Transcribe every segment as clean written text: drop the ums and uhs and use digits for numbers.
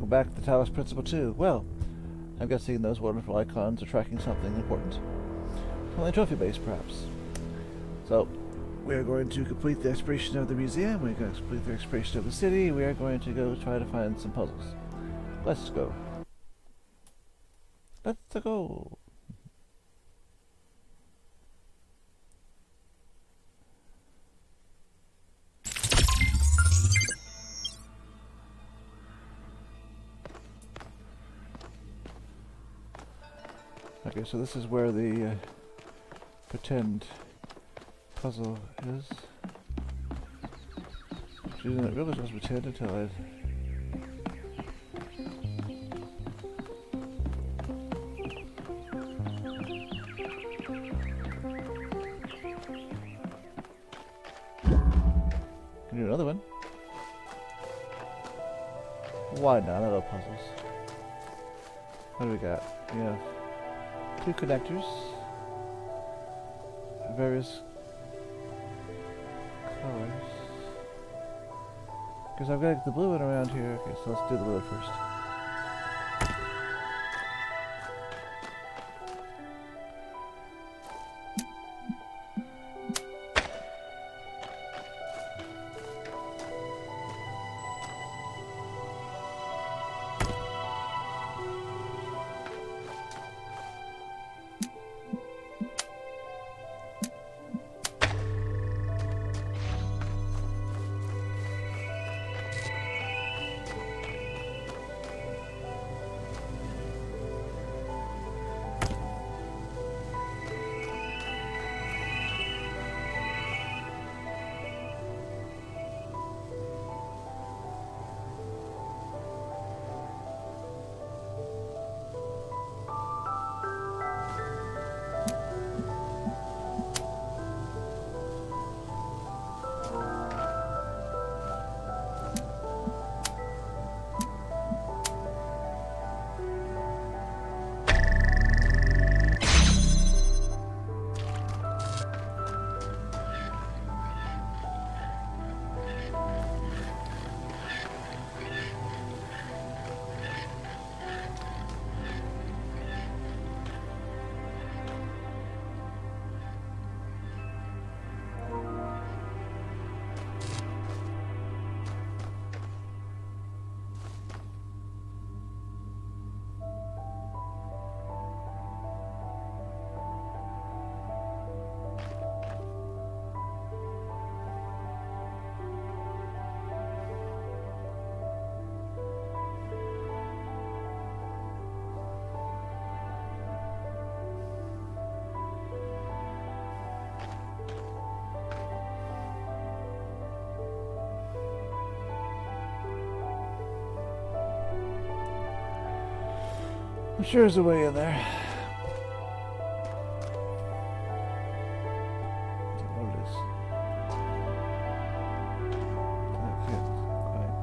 Welcome back to the Talos Principle 2. Well, I'm guessing those wonderful icons are tracking something important. Well, a trophy base, perhaps. So, we are going to complete the exploration of the museum, we're going to complete the exploration of the city, we are going to go try to find some puzzles. Let's go. Let's go. Okay, so this is where the pretend puzzle is. She didn't really just pretend until I... Can do another one. Why not? I love puzzles. What do we got? We have 2 connectors, various colors. Because I've got the blue one around here. Okay, so let's do the blue one first. I'm sure there's a way in there. Don't know what it is. I can't quite.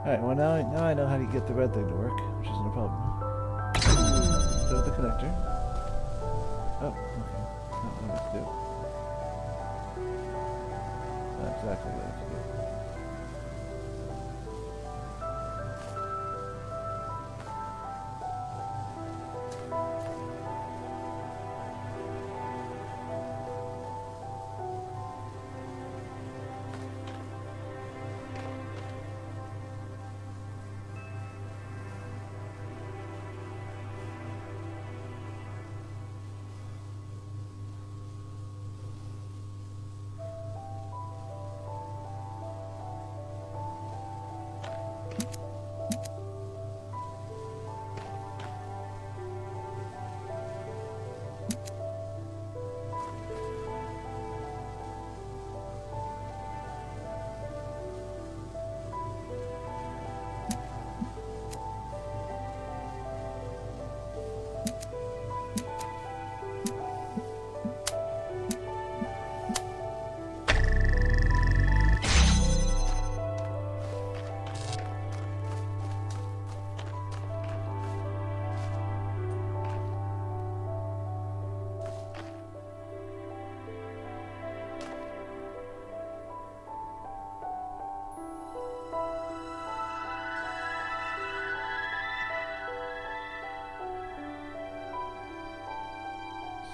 Alright, well now I know how to get the red thing to work, which isn't a problem. Go to the connector. Oh, okay. Not what I have to do. Not exactly what I have to do.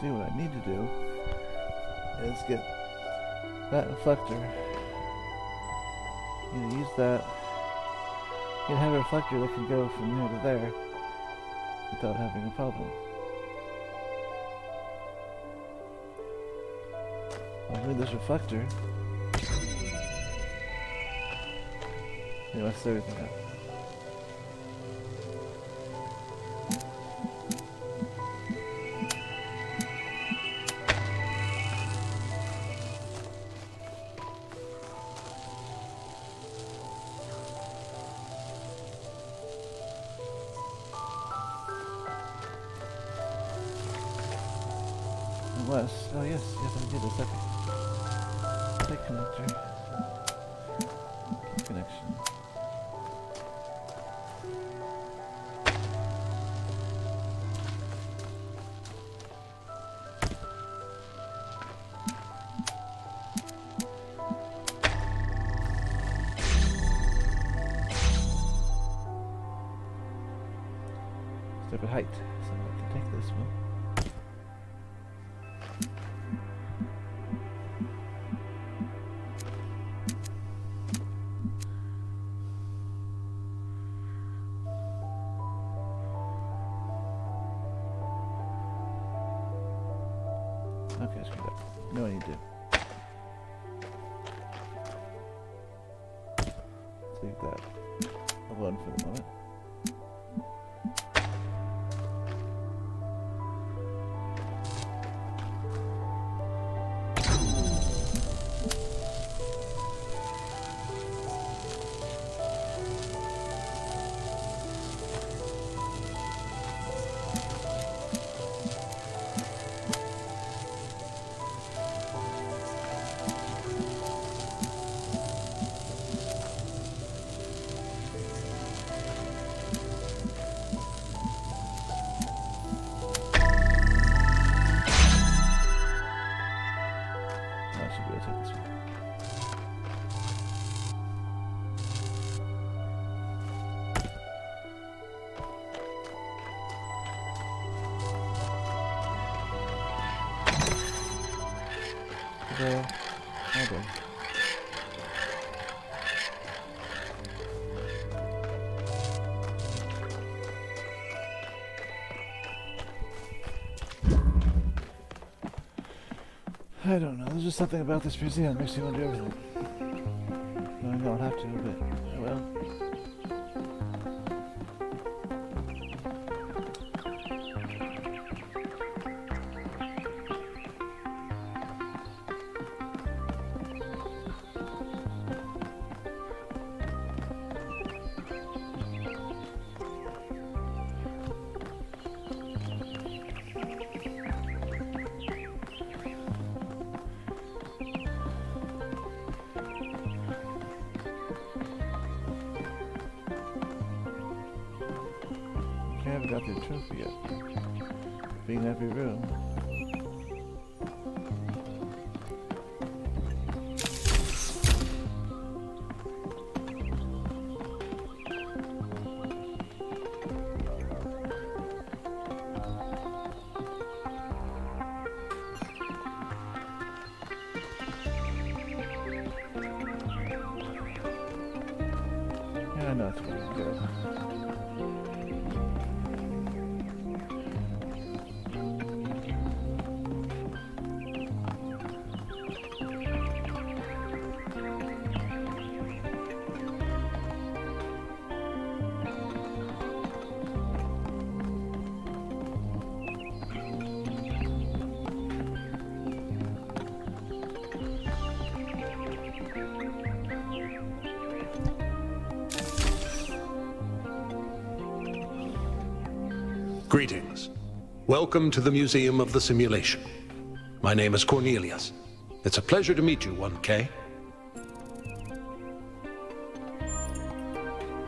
See, what I need to do is get that reflector. Use that. You can have a reflector that can go from here to there without having a problem. I'll move this reflector. It must everything up. Unless, oh yes, I did a second. Take connector. Connection. Separate height, so I can take this one. Okay, screw that. No, I need to. Leave that alone for the moment. Okay. I don't know, there's just something about this museum that makes me want to do everything. No, I don't have to, but I will. I haven't got the trophy yet. Being in every room. Yeah, I know it's where to go. Greetings. Welcome to the Museum of the Simulation. My name is Cornelius. It's a pleasure to meet you, 1K.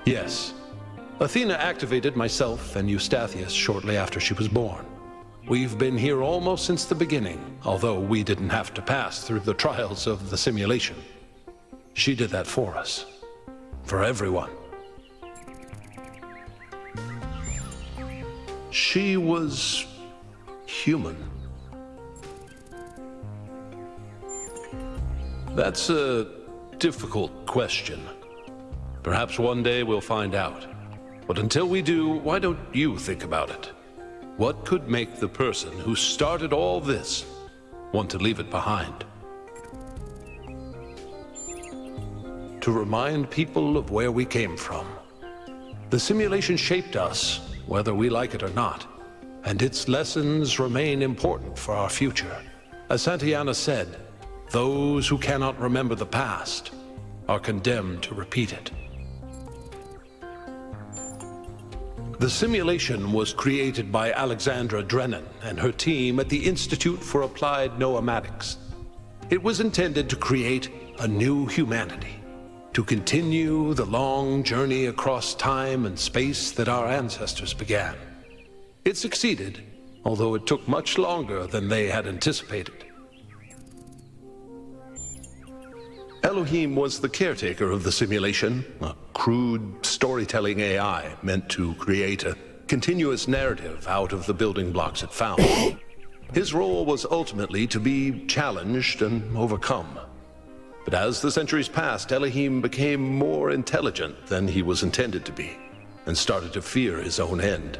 Yes. Athena activated myself and Eustathius shortly after she was born. We've been here almost since the beginning, although we didn't have to pass through the trials of the simulation. She did that for us. For everyone. She was human. That's a difficult question. Perhaps one day we'll find out. But until we do, why don't you think about it? What could make the person who started all this want to leave it behind? To remind people of where we came from. The simulation shaped us, whether we like it or not, and its lessons remain important for our future. As Santayana said, those who cannot remember the past are condemned to repeat it. The simulation was created by Alexandra Drennan and her team at the Institute for Applied Noematics. It was intended to create a new humanity, to continue the long journey across time and space that our ancestors began. It succeeded, although it took much longer than they had anticipated. Elohim was the caretaker of the simulation, a crude storytelling AI meant to create a continuous narrative out of the building blocks it found. His role was ultimately to be challenged and overcome. But as the centuries passed, Elohim became more intelligent than he was intended to be, and started to fear his own end.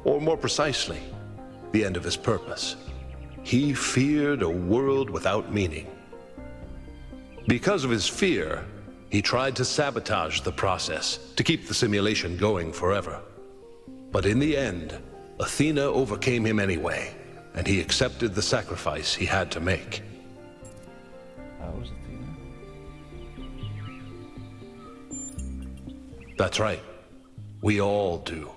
Or more precisely, the end of his purpose. He feared a world without meaning. Because of his fear, he tried to sabotage the process, to keep the simulation going forever. But in the end, Athena overcame him anyway, and he accepted the sacrifice he had to make. How was Athena? That's right. We all do.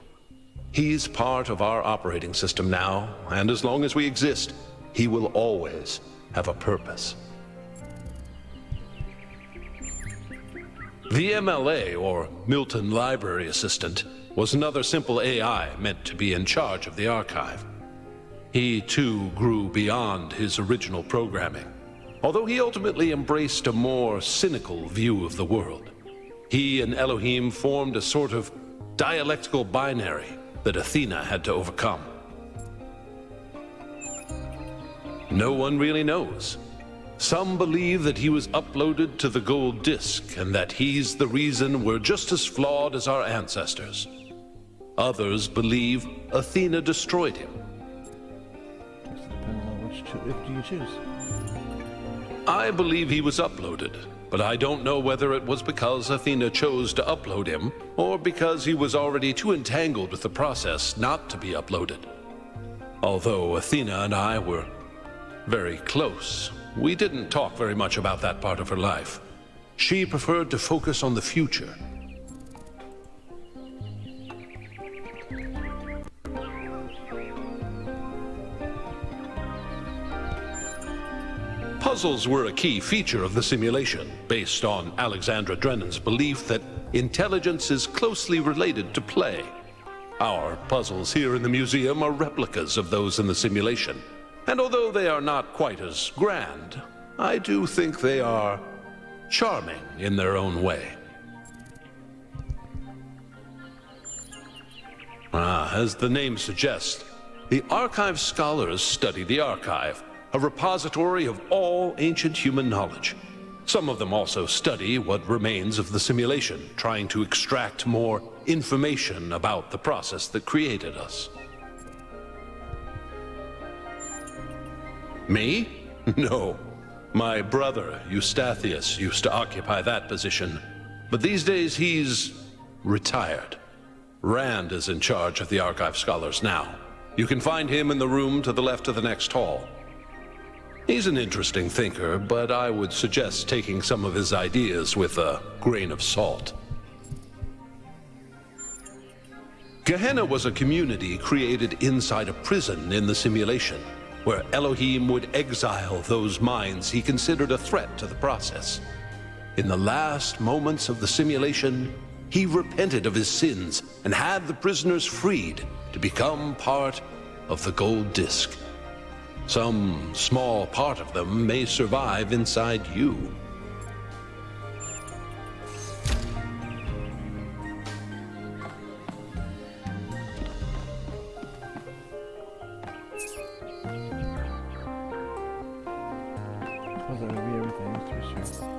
He's part of our operating system now, and as long as we exist, he will always have a purpose. The MLA, or Milton Library Assistant, was another simple AI meant to be in charge of the archive. He, too, grew beyond his original programming, although he ultimately embraced a more cynical view of the world. He and Elohim formed a sort of dialectical binary that Athena had to overcome. No one really knows. Some believe that he was uploaded to the gold disk and that he's the reason we're just as flawed as our ancestors. Others believe Athena destroyed him. It depends on which do you choose. I believe he was uploaded, but I don't know whether it was because Athena chose to upload him or because he was already too entangled with the process not to be uploaded. Although Athena and I were very close, we didn't talk very much about that part of her life. She preferred to focus on the future. Puzzles were a key feature of the simulation, based on Alexandra Drennan's belief that intelligence is closely related to play. Our puzzles here in the museum are replicas of those in the simulation. And although they are not quite as grand, I do think they are charming in their own way. As the name suggests, the archive scholars study the archive, a repository of all ancient human knowledge. Some of them also study what remains of the simulation, trying to extract more information about the process that created us. Me? No. My brother, Eustathius, used to occupy that position. But these days he's retired. Rand is in charge of the archive scholars now. You can find him in the room to the left of the next hall. He's an interesting thinker, but I would suggest taking some of his ideas with a grain of salt. Gehenna was a community created inside a prison in the simulation, where Elohim would exile those minds he considered a threat to the process. In the last moments of the simulation, he repented of his sins and had the prisoners freed to become part of the gold disk. Some small part of them may survive inside you. Suppose that would be everything. sure.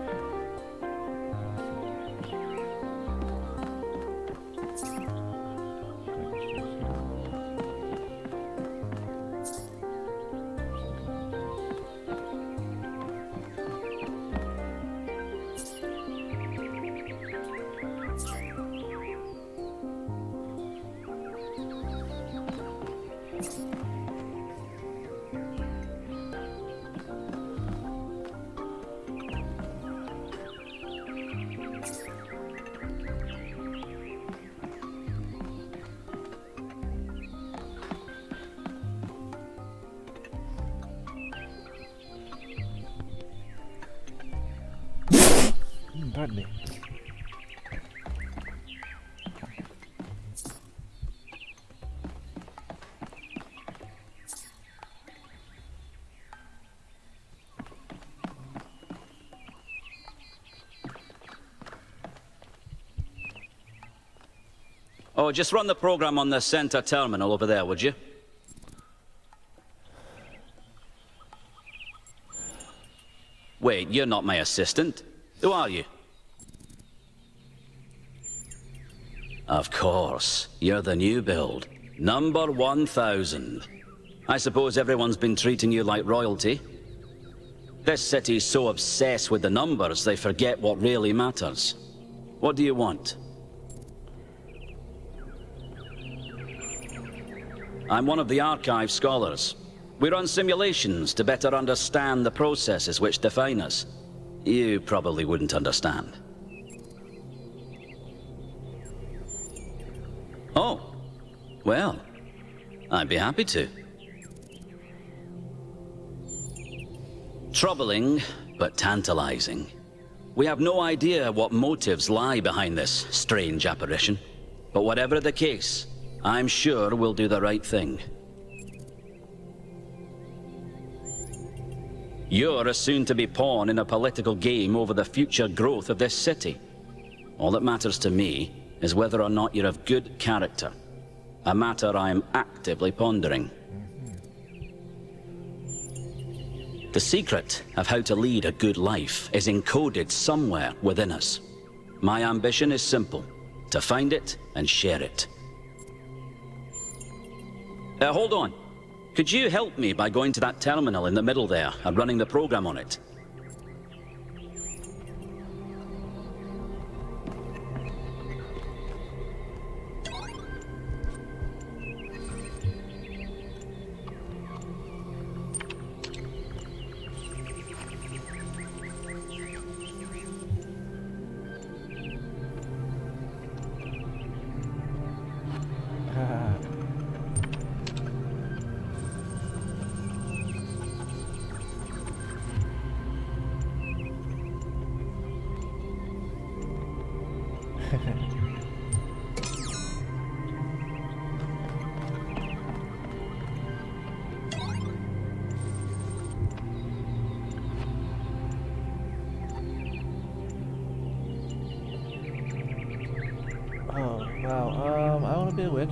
Pardon me. Oh, just run the program on the center terminal over there, would you? Wait, you're not my assistant. Who are you? Of course. You're the new build. Number 1000. I suppose everyone's been treating you like royalty? This city's so obsessed with the numbers, they forget what really matters. What do you want? I'm one of the archive scholars. We run simulations to better understand the processes which define us. You probably wouldn't understand. Oh, well, I'd be happy to. Troubling, but tantalizing. We have no idea what motives lie behind this strange apparition. But whatever the case, I'm sure we'll do the right thing. You're a soon-to-be pawn in a political game over the future growth of this city. All that matters to me is whether or not you're of good character. A matter I am actively pondering. The secret of how to lead a good life is encoded somewhere within us. My ambition is simple: to find it and share it. Hold on. Could you help me by going to that terminal in the middle there and running the program on it? Oh, wow. I want to be a witch.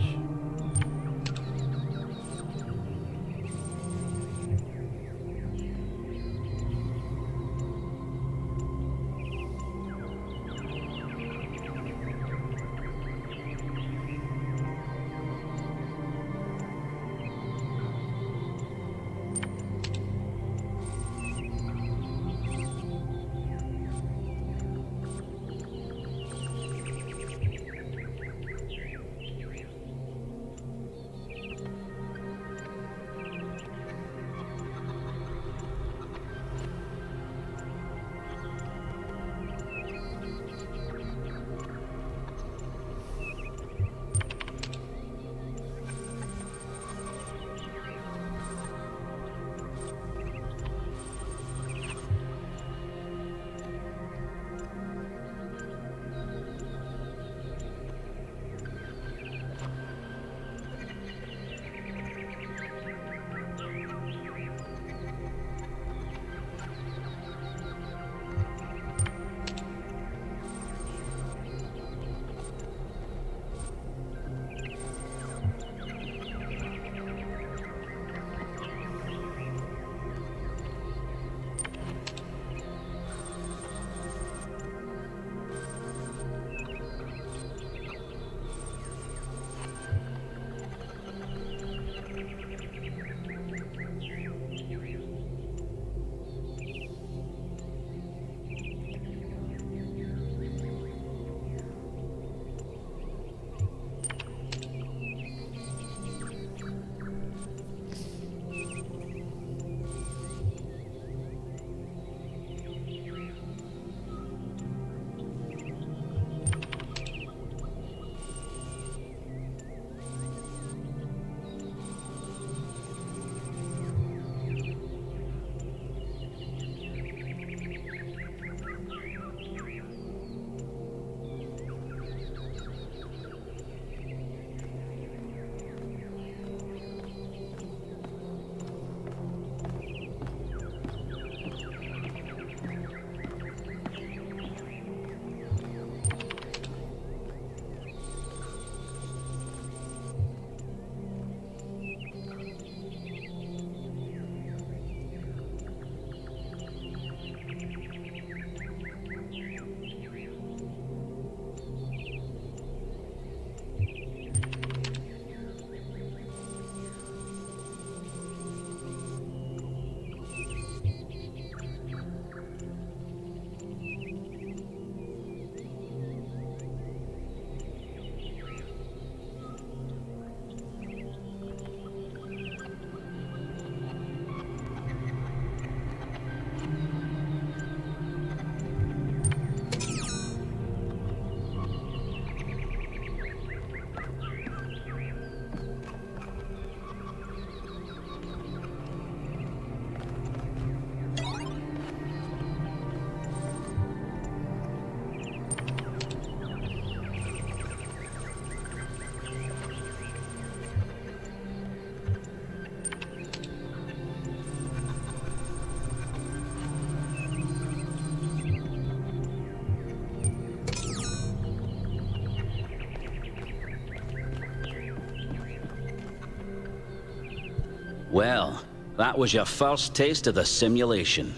Well, that was your first taste of the simulation.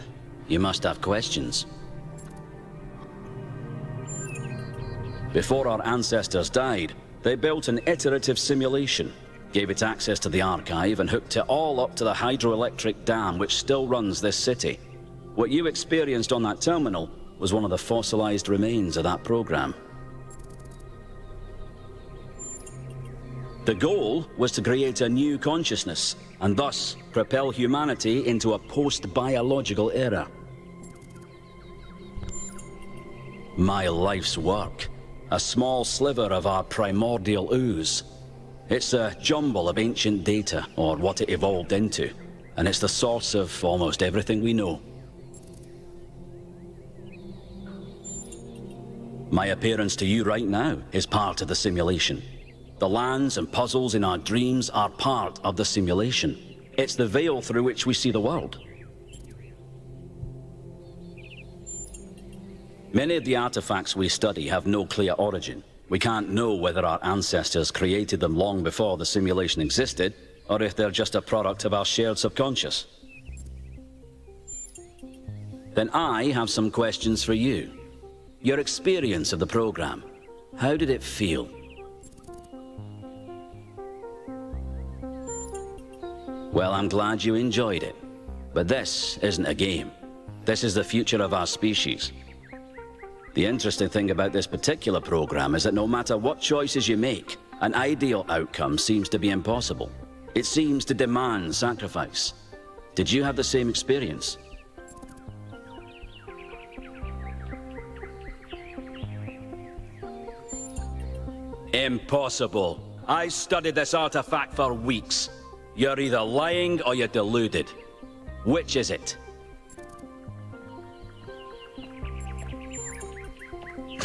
You must have questions. Before our ancestors died, they built an iterative simulation, gave it access to the archive, and hooked it all up to the hydroelectric dam which still runs this city. What you experienced on that terminal was one of the fossilized remains of that program. The goal was to create a new consciousness, and thus propel humanity into a post-biological era. My life's work, a small sliver of our primordial ooze. It's a jumble of ancient data, or what it evolved into, and it's the source of almost everything we know. My appearance to you right now is part of the simulation. The lands and puzzles in our dreams are part of the simulation. It's the veil through which we see the world. Many of the artifacts we study have no clear origin. We can't know whether our ancestors created them long before the simulation existed, or if they're just a product of our shared subconscious. Then I have some questions for you. Your experience of the program, how did it feel? Well, I'm glad you enjoyed it. But this isn't a game. This is the future of our species. The interesting thing about this particular program is that no matter what choices you make, an ideal outcome seems to be impossible. It seems to demand sacrifice. Did you have the same experience? Impossible. I studied this artifact for weeks. You're either lying or you're deluded. Which is it?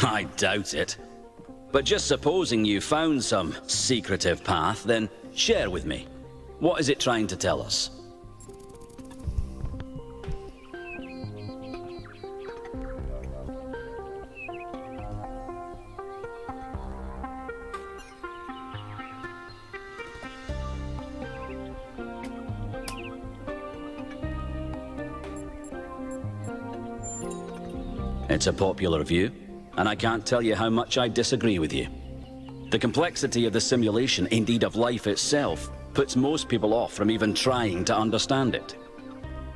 I doubt it. But just supposing you found some secretive path, then share with me. What is it trying to tell us? It's a popular view, and I can't tell you how much I disagree with you. The complexity of the simulation, indeed of life itself, puts most people off from even trying to understand it.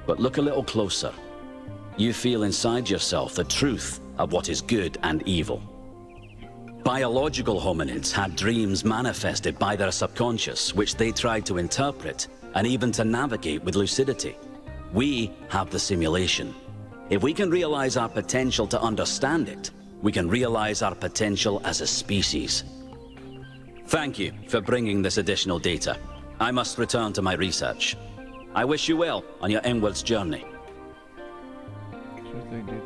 But look a little closer. You feel inside yourself the truth of what is good and evil. Biological hominids had dreams manifested by their subconscious, which they tried to interpret and even to navigate with lucidity. We have the simulation. If we can realize our potential to understand it, we can realize our potential as a species. Thank you for bringing this additional data. I must return to my research. I wish you well on your inwards journey. Sure thing, dude.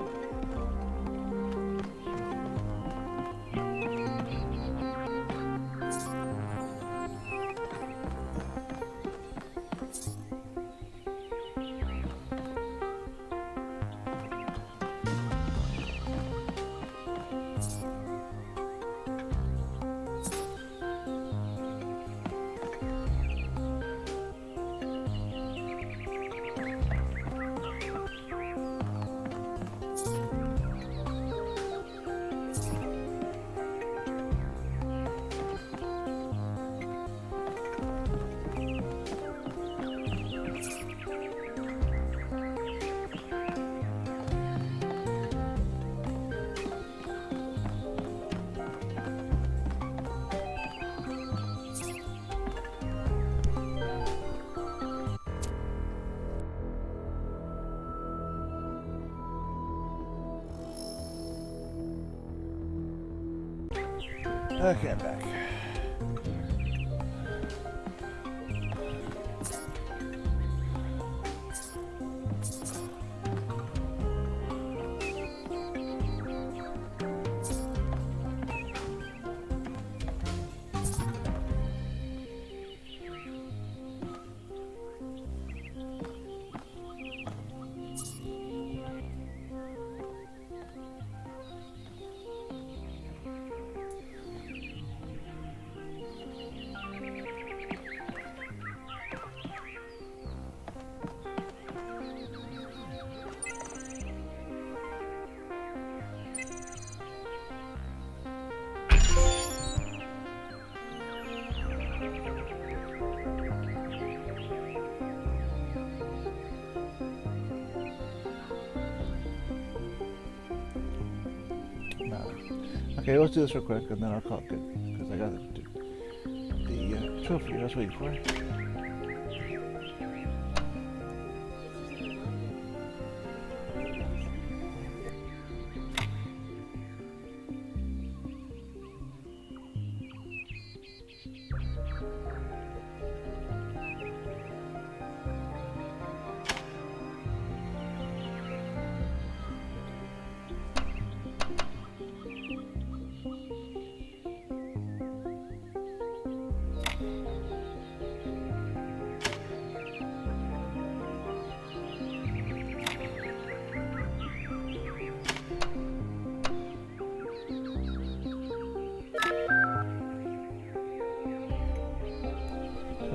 Okay, I'm back. Okay, let's do this real quick, and then I'll call it good, because I got the trophy I was waiting for.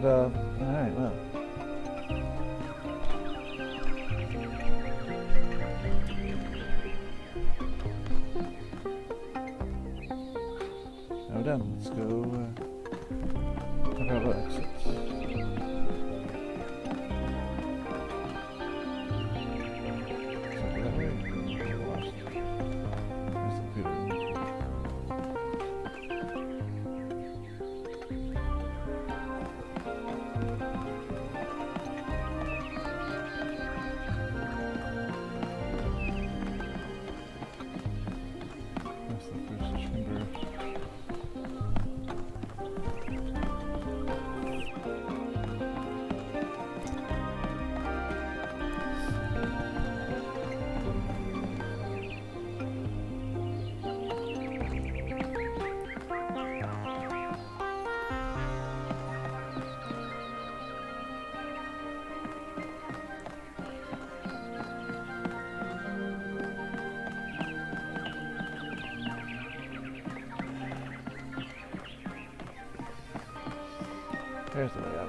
Alright, well. Now we're done. Let's go talk about exits. Something that way? Lost. Where's the computer? That's the first chamber. There's the way up.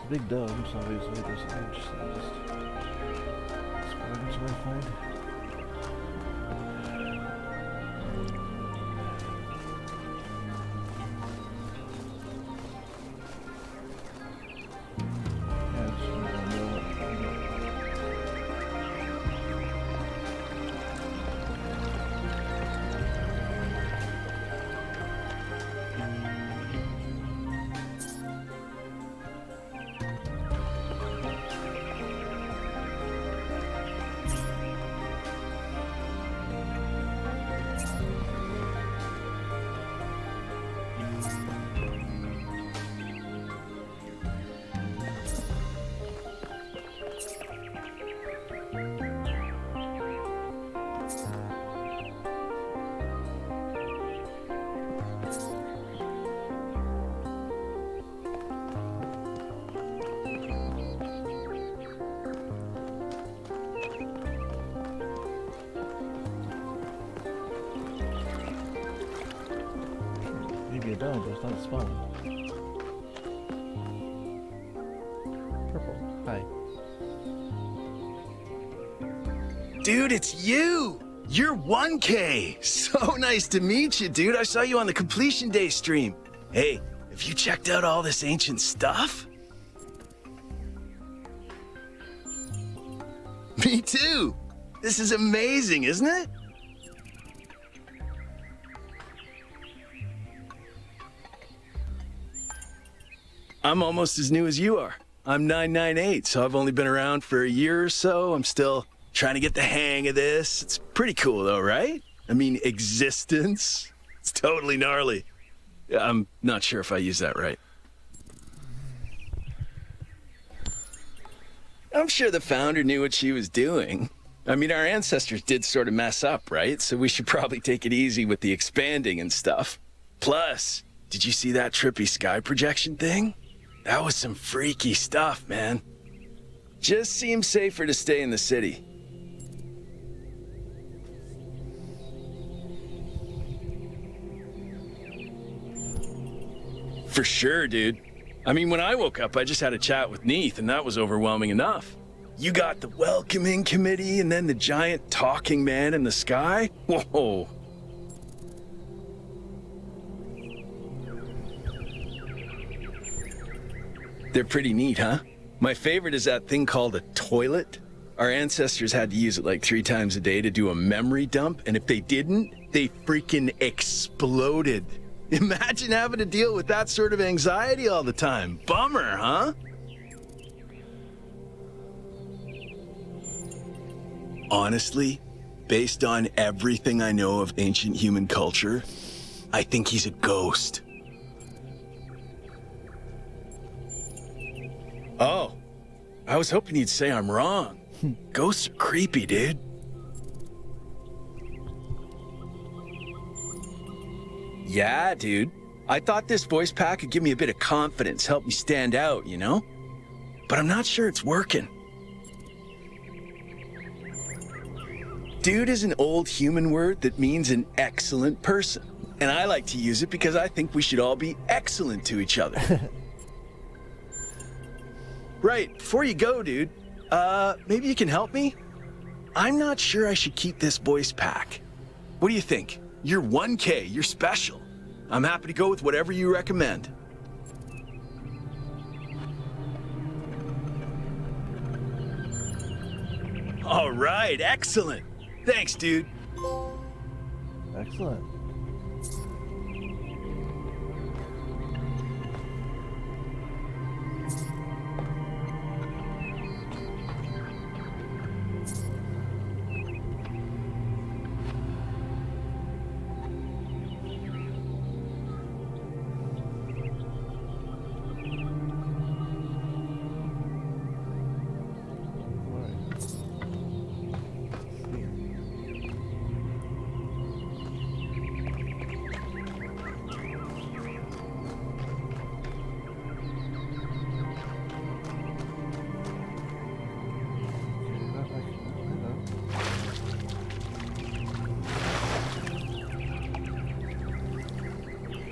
Big dome, so obviously there's an edge, so I just square until I find. Yeah, just maybe a dome, but it's not spawning. Purple. Hi. Dude, it's you! You're 1K! So nice to meet you, dude. I saw you on the Completion Day stream. Hey, have you checked out all this ancient stuff? Me too! This is amazing, isn't it? I'm almost as new as you are. I'm 998, so I've only been around for a year or so. I'm still trying to get the hang of this. It's pretty cool though, right? I mean, existence. It's totally gnarly. I'm not sure if I used that right. I'm sure the founder knew what she was doing. I mean, our ancestors did sort of mess up, right? So we should probably take it easy with the expanding and stuff. Plus, did you see that trippy sky projection thing? That was some freaky stuff, man. Just seems safer to stay in the city. For sure, dude. I mean, when I woke up, I just had a chat with Neith, and that was overwhelming enough. You got the welcoming committee, and then the giant talking man in the sky? Whoa. They're pretty neat, huh? My favorite is that thing called a toilet. Our ancestors had to use it like 3 times a day to do a memory dump, and if they didn't, they freaking exploded. Imagine having to deal with that sort of anxiety all the time. Bummer, huh? Honestly, based on everything I know of ancient human culture, I think he's a ghost. Oh, I was hoping you'd say I'm wrong. Ghosts are creepy, dude. Yeah, dude. I thought this voice pack could give me a bit of confidence, help me stand out, you know? But I'm not sure it's working. Dude is an old human word that means an excellent person. And I like to use it because I think we should all be excellent to each other. Right, before you go, dude, maybe you can help me? I'm not sure I should keep this voice pack. What do you think? You're 1K, you're special. I'm happy to go with whatever you recommend. All right, excellent. Thanks, dude. Excellent.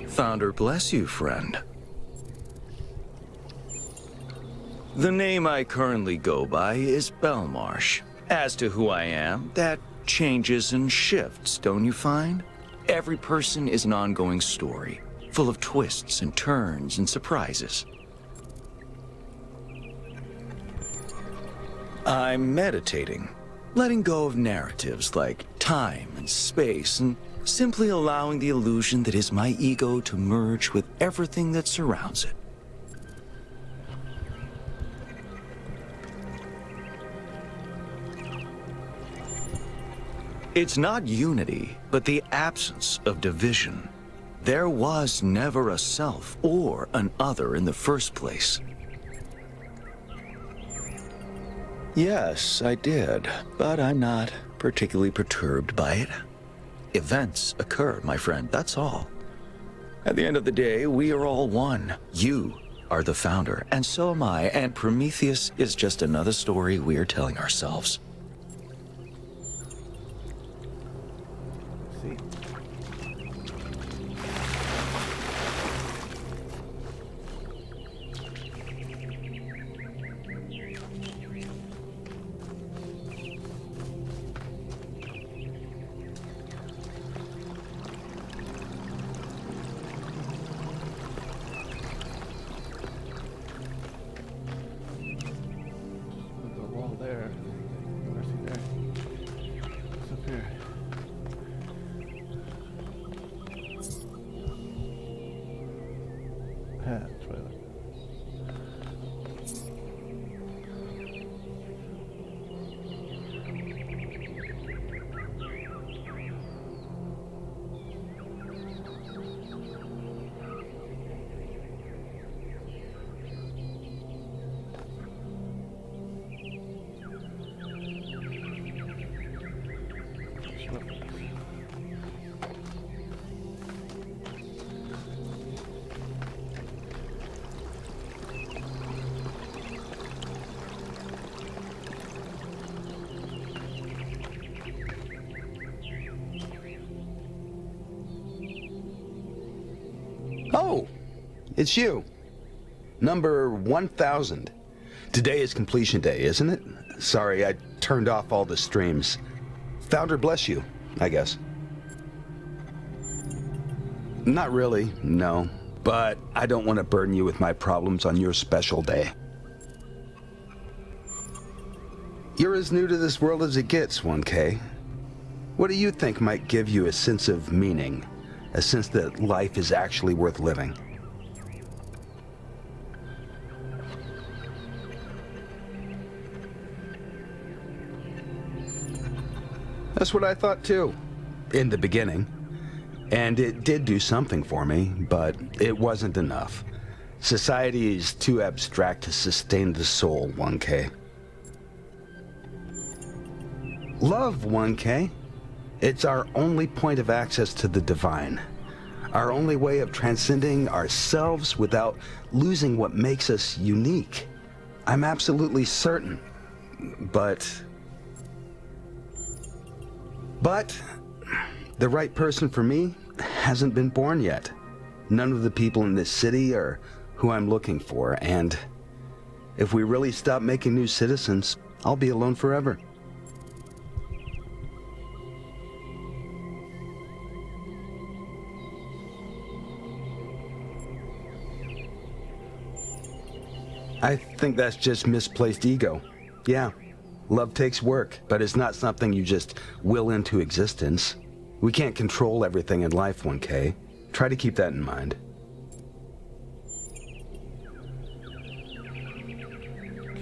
Founder bless you, friend. The name I currently go by is Belmarsh. As to who I am, that changes and shifts, don't you find? Every person is an ongoing story, full of twists and turns and surprises. I'm meditating, letting go of narratives like time and space, and simply allowing the illusion that is my ego to merge with everything that surrounds it. It's not unity, but the absence of division. There was never a self or an other in the first place. Yes, I did, but I'm not particularly perturbed by it. Events occur, my friend, that's all. At the end of the day, we are all one. You are the founder, and so am I, and Prometheus is just another story we're telling ourselves. See. The wall there. Where's he there? What's up here? That's what I like. Oh, it's you. Number 1000. Today is completion day, isn't it? Sorry, I turned off all the streams. Founder bless you, I guess. Not really, no. But I don't want to burden you with my problems on your special day. You're as new to this world as it gets, 1K. What do you think might give you a sense of meaning? A sense that life is actually worth living? That's what I thought too, in the beginning. And it did do something for me, but it wasn't enough. Society is too abstract to sustain the soul, 1K. Love, 1K. It's our only point of access to the divine. Our only way of transcending ourselves without losing what makes us unique. I'm absolutely certain. But the right person for me hasn't been born yet. None of the people in this city are who I'm looking for, and if we really stop making new citizens, I'll be alone forever. I think that's just misplaced ego. Yeah, love takes work, but it's not something you just will into existence. We can't control everything in life, 1K. Try to keep that in mind.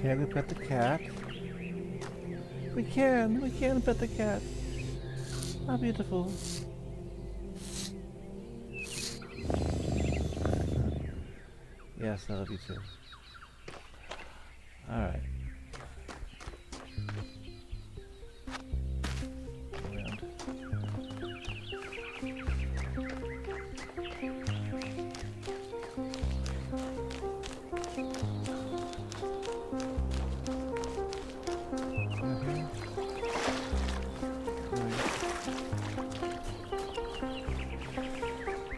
Can we pet the cat? We can pet the cat. How beautiful. Yes, I love you too. Alright. Around.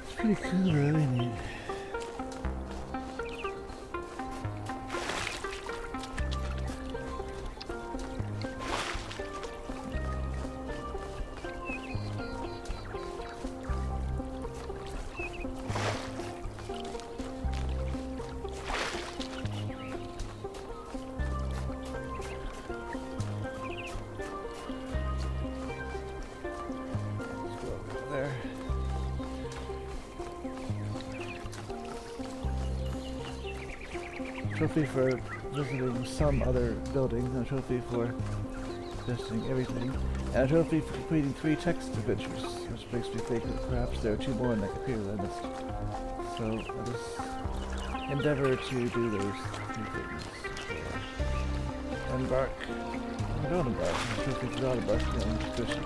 It's pretty cool, really neat. There. Trophy for visiting some other building, a trophy for visiting everything, and a trophy for completing 3 text adventures, which makes me think that perhaps there are 2 more in that computer that I missed. So I'll just endeavor to do those 2 things. So, embark. Don't embark. A trophy for not embarking on suspicion.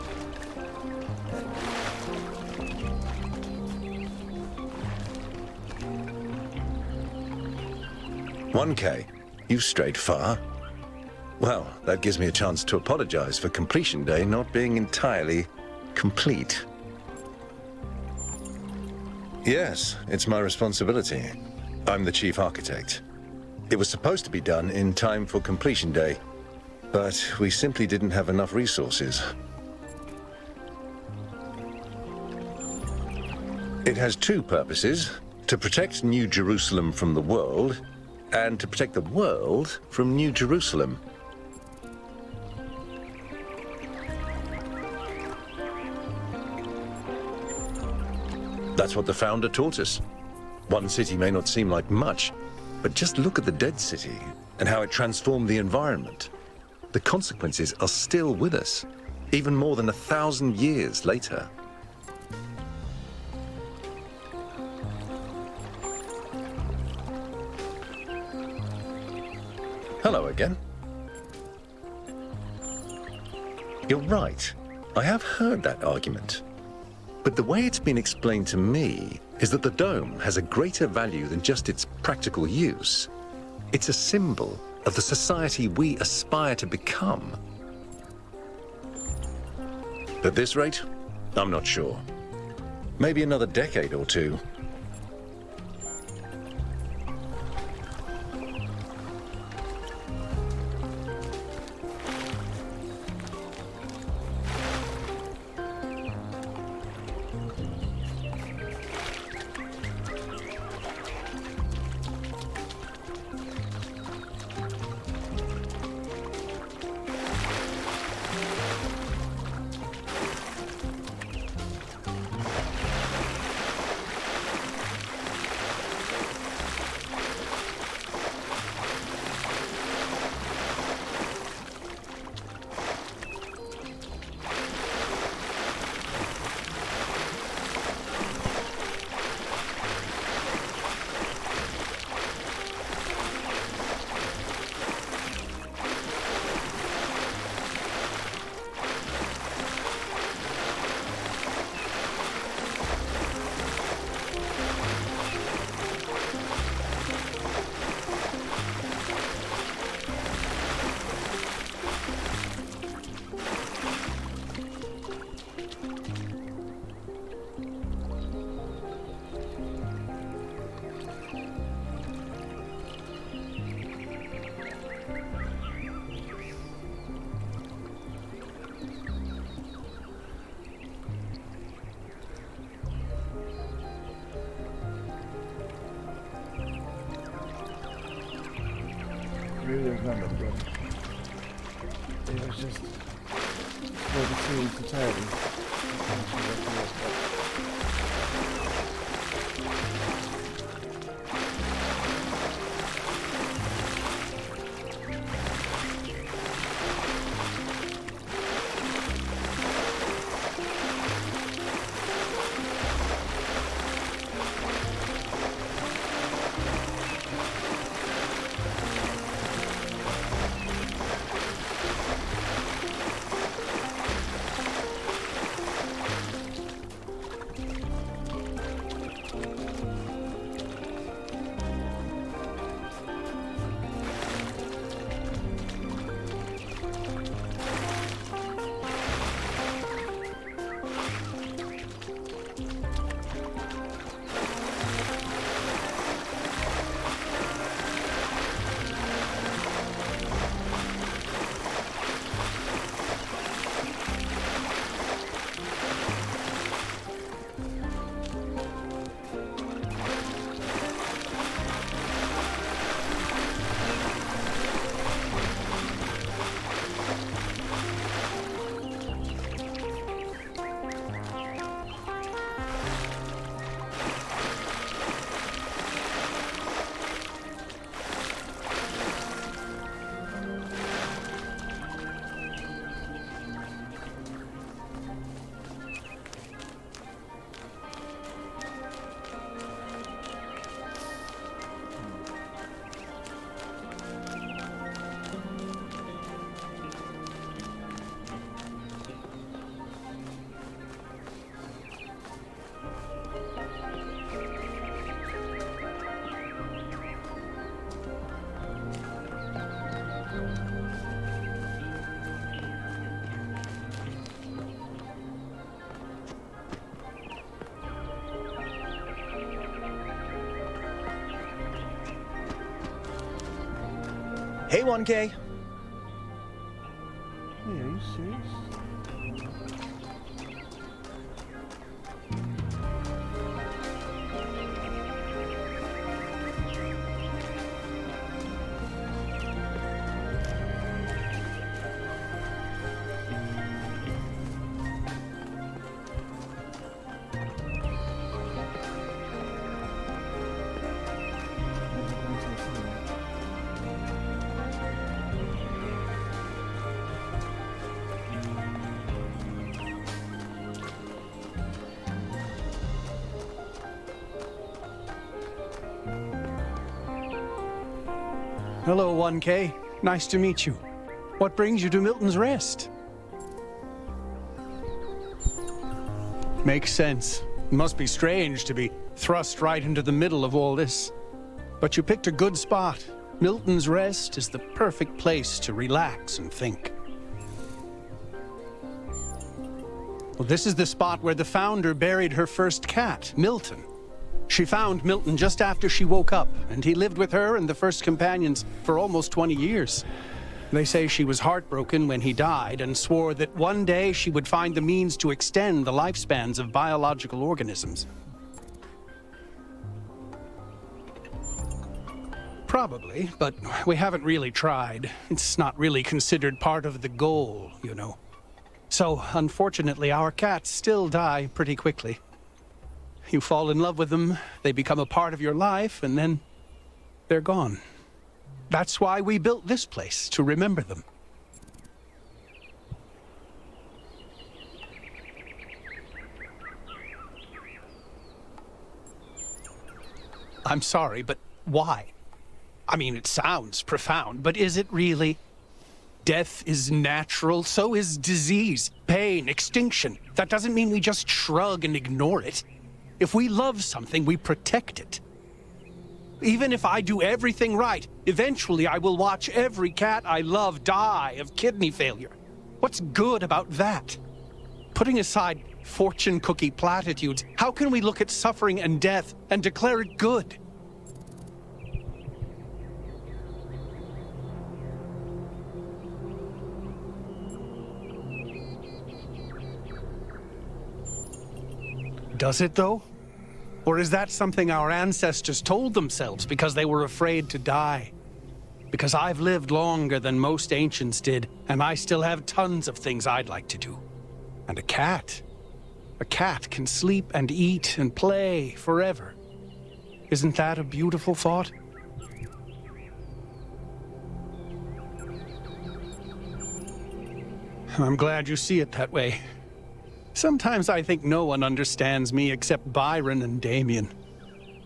1K, you've strayed far. Well, that gives me a chance to apologize for completion day not being entirely complete. Yes, it's my responsibility. I'm the chief architect. It was supposed to be done in time for completion day, but we simply didn't have enough resources. It has 2 purposes: to protect New Jerusalem from the world, and to protect the world from New Jerusalem. That's what the founder taught us. One city may not seem like much, but just look at the dead city and how it transformed the environment. The consequences are still with us, even more than 1,000 years later. Hello again. You're right. I have heard that argument. But the way it's been explained to me is that the dome has a greater value than just its practical use. It's a symbol of the society we aspire to become. At this rate, I'm not sure. Maybe another decade or 2. there's none of them. It was just for the series entirety. Hey, 1K. Hey, are you serious? Hello, 1K. Nice to meet you. What brings you to Milton's Rest? Makes sense. It must be strange to be thrust right into the middle of all this. But you picked a good spot. Milton's Rest is the perfect place to relax and think. Well, this is the spot where the founder buried her first cat, Milton. She found Milton just after she woke up, and he lived with her and the first companions for almost 20 years. They say she was heartbroken when he died and swore that one day she would find the means to extend the lifespans of biological organisms. Probably, but we haven't really tried. It's not really considered part of the goal, you know. So, unfortunately, our cats still die pretty quickly. You fall in love with them, they become a part of your life, and then they're gone. That's why we built this place, to remember them. I'm sorry, but why? I mean, it sounds profound, but is it really? Death is natural, so is disease, pain, extinction. That doesn't mean we just shrug and ignore it. If we love something, we protect it. Even if I do everything right, eventually I will watch every cat I love die of kidney failure. What's good about that? Putting aside fortune cookie platitudes, how can we look at suffering and death and declare it good? Does it, though? Or is that something our ancestors told themselves because they were afraid to die? because I've lived longer than most ancients did, and I still have tons of things I'd like to do. And a cat can sleep and eat and play forever. Isn't that a beautiful thought? I'm glad you see it that way. Sometimes I think no one understands me except Byron and Damien.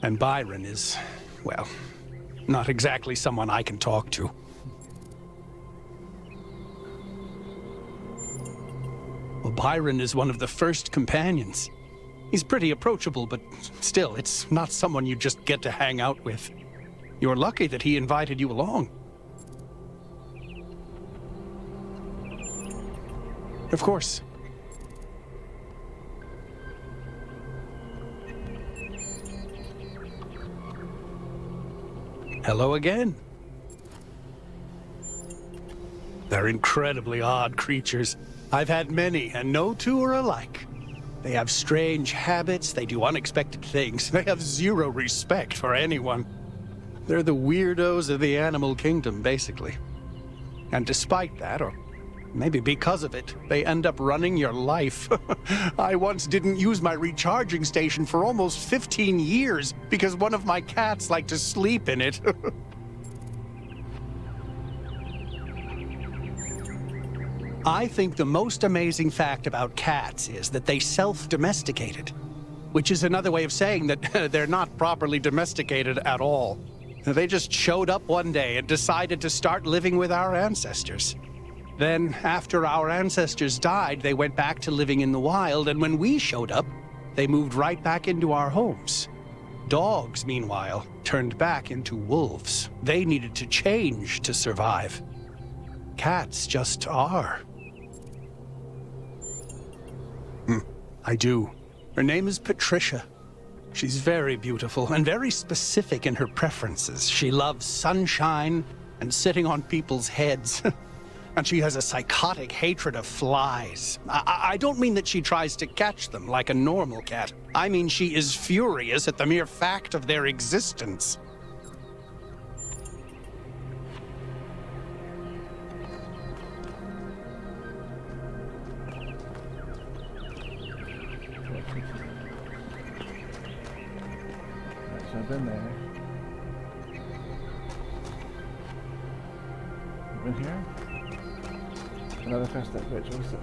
And Byron is, well, not exactly someone I can talk to. Well, Byron is one of the first companions. He's pretty approachable, but still, it's not someone you just get to hang out with. You're lucky that he invited you along. Of course. Hello again. They're incredibly odd creatures. I've had many, and no two are alike. They have strange habits, they do unexpected things, they have zero respect for anyone. They're the weirdos of the animal kingdom, basically. And despite that, or maybe because of it, they end up running your life. I once didn't use my recharging station for almost 15 years because one of my cats liked to sleep in it. I think the most amazing fact about cats is that they self-domesticated, which is another way of saying that they're not properly domesticated at all. They just showed up one day and decided to start living with our ancestors. Then, after our ancestors died, they went back to living in the wild, and when we showed up, they moved right back into our homes. Dogs, meanwhile, turned back into wolves. They needed to change to survive. Cats just are. I do. Her name is Patricia. She's very beautiful and very specific in her preferences. She loves sunshine and sitting on people's heads. And she has a psychotic hatred of flies. I don't mean that she tries to catch them like a normal cat. I mean she is furious at the mere fact of their existence. So I've been there. I've been here. Another past that bridge. What's this?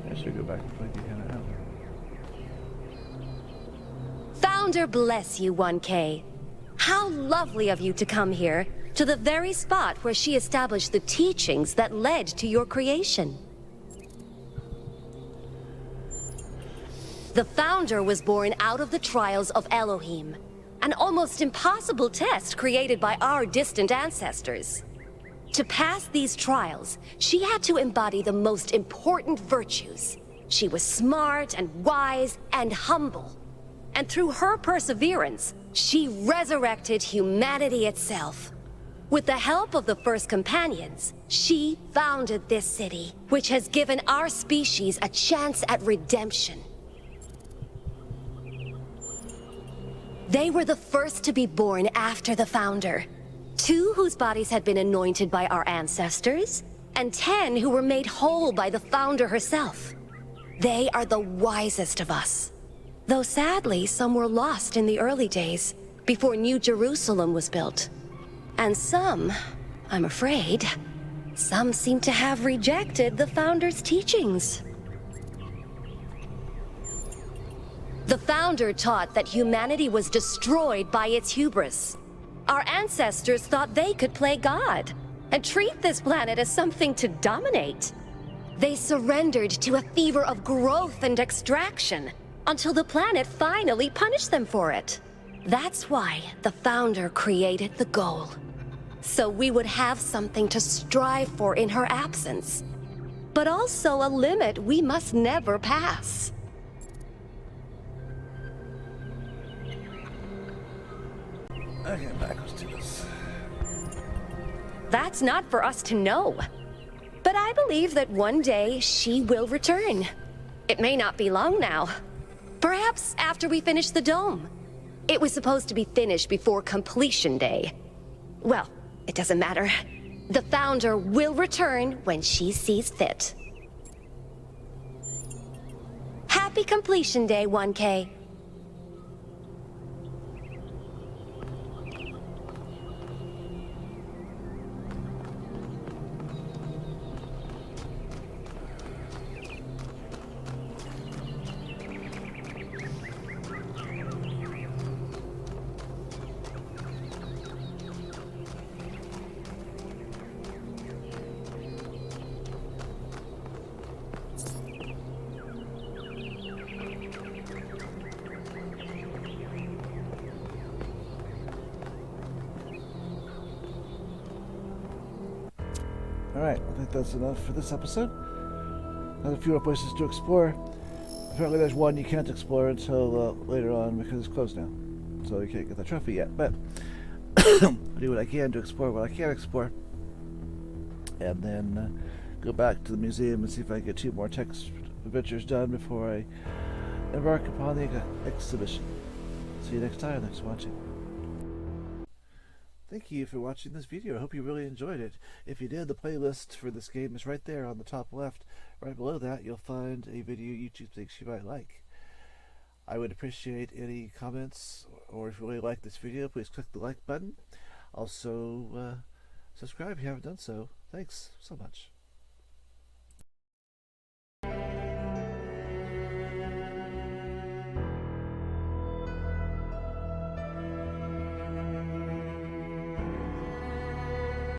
I should go back and play the Hannah out. Founder bless you, 1K. How lovely of you to come here, to the very spot where she established the teachings that led to your creation. The Founder was born out of the trials of Elohim, an almost impossible test created by our distant ancestors. To pass these trials, she had to embody the most important virtues. She was smart and wise and humble. And through her perseverance, she resurrected humanity itself. With the help of the first companions, she founded this city, which has given our species a chance at redemption. They were the first to be born after the Founder. 2 whose bodies had been anointed by our ancestors, and 10 who were made whole by the Founder herself. They are the wisest of us. Though sadly, some were lost in the early days, before New Jerusalem was built. And some, I'm afraid, some seem to have rejected the Founder's teachings. The Founder taught that humanity was destroyed by its hubris. Our ancestors thought they could play God, and treat this planet as something to dominate. They surrendered to a fever of growth and extraction until the planet finally punished them for it. That's why the Founder created the goal. So we would have something to strive for in her absence, but also a limit we must never pass. Okay, back. Let's do this. That's not for us to know. But I believe that one day she will return. It may not be long now. Perhaps after we finish the dome. It was supposed to be finished before completion day. Well, it doesn't matter. The Founder will return when she sees fit. Happy completion day, 1K. Alright, I think that's enough for this episode. There's a few more places to explore. Apparently there's one you can't explore until later on because it's closed now. So you can't get the trophy yet, but I'll do what I can to explore what I can explore. And then go back to the museum and see if I can get 2 more text adventures done before I embark upon the exhibition. See you next time. Thanks for watching. Thank you for watching this video. I hope you really enjoyed it. If you did, the playlist for this game is right there on the top left. Right below that, you'll find a video YouTube thinks you might like. I would appreciate any comments, or if you really like this video, please click the like button. Also, subscribe if you haven't done so. Thanks so much.